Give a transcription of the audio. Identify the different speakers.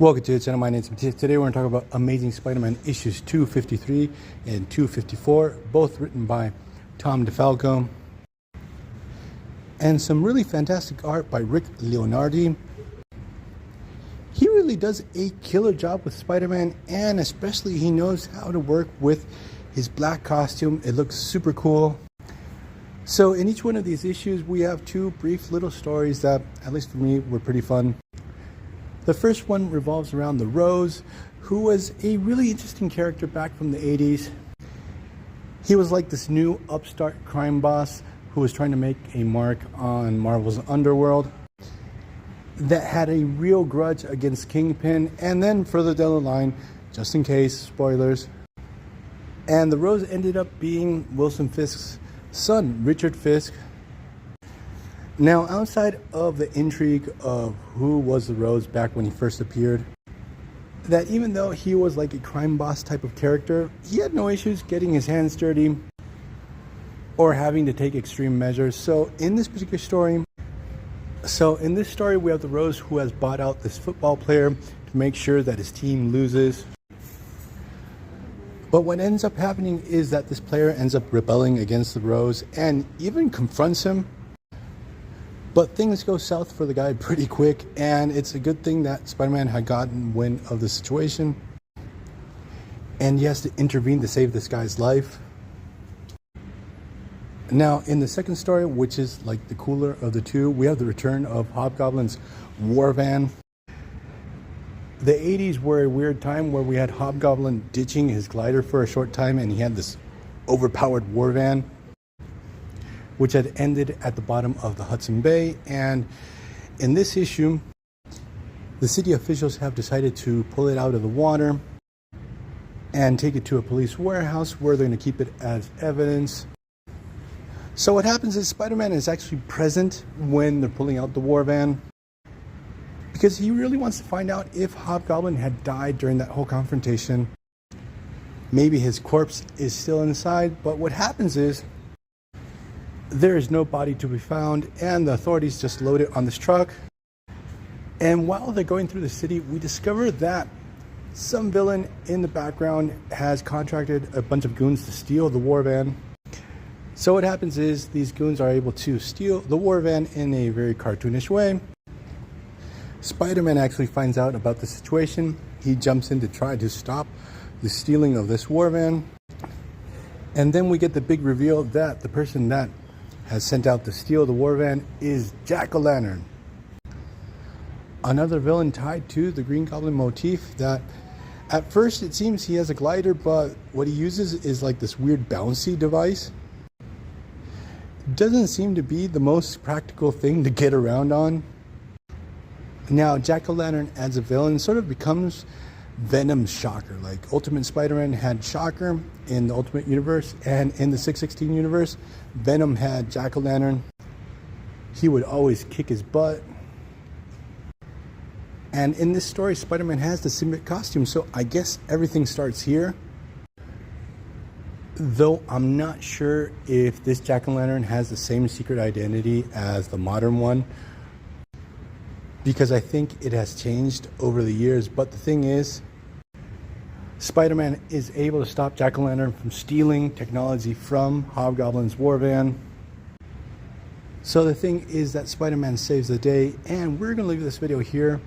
Speaker 1: Welcome to the channel. My name is Matthias. Today we're going to talk about Amazing Spider-Man issues 253 and 254, both written by Tom DeFalco, and some really fantastic art by Rick Leonardi. He really does a killer job with Spider-Man, and especially he knows how to work with his black costume. It looks super cool. So in each one of these issues we have two brief little stories that, at least for me, were pretty fun. The first one revolves around the Rose, who was a really interesting character back from the 80s. He was like this new upstart crime boss who was trying to make a mark on Marvel's underworld, that had a real grudge against Kingpin, and then further down the line, just in case, spoilers, and the Rose ended up being Wilson Fisk's son, Richard Fisk. Now, outside of the intrigue of who was the Rose back when he first appeared, that even though he was like a crime boss type of character, he had no issues getting his hands dirty or having to take extreme measures. So in this particular story, we have the Rose who has bought out this football player to make sure that his team loses. But what ends up happening is that this player ends up rebelling against the Rose and even confronts him. But things go south for the guy pretty quick, and it's a good thing that Spider-Man had gotten wind of the situation, and he has to intervene to save this guy's life. Now, in the second story, which is like the cooler of the two, we have the return of Hobgoblin's war van. The 80s were a weird time where we had Hobgoblin ditching his glider for a short time, and he had this overpowered war van, which had ended at the bottom of the Hudson Bay. And in this issue, the city officials have decided to pull it out of the water and take it to a police warehouse where they're going to keep it as evidence. So what happens is Spider-Man is actually present when they're pulling out the war van, because he really wants to find out if Hobgoblin had died during that whole confrontation. Maybe his corpse is still inside, but what happens is there is no body to be found, and the authorities just load it on this truck. And while they're going through the city, we discover that some villain in the background has contracted a bunch of goons to steal the war van. So what happens is these goons are able to steal the war van in a very cartoonish way. Spider-Man actually finds out about the situation. He jumps in to try to stop the stealing of this war van. And then we get the big reveal that the person that has sent out to steal the war van is Jack-o'-lantern, another villain tied to the Green Goblin motif. That at first it seems he has a glider, but what he uses is like this weird bouncy device. Doesn't seem to be the most practical thing to get around on. Now, Jack-o'-lantern as a villain sort of becomes Venom's Shocker. Like Ultimate Spider-Man had Shocker in the Ultimate Universe, and in the 616 universe, Venom had Jack-o'-lantern. He would always kick his butt. And in this story, Spider-Man has the symbiote costume, so I guess everything starts here. Though I'm not sure if this Jack-o'-lantern has the same secret identity as the modern one, because I think it has changed over the years. But the thing is, Spider-Man is able to stop Jack-o'-lantern from stealing technology from Hobgoblin's war van. So the thing is that Spider-Man saves the day, and we're going to leave this video here.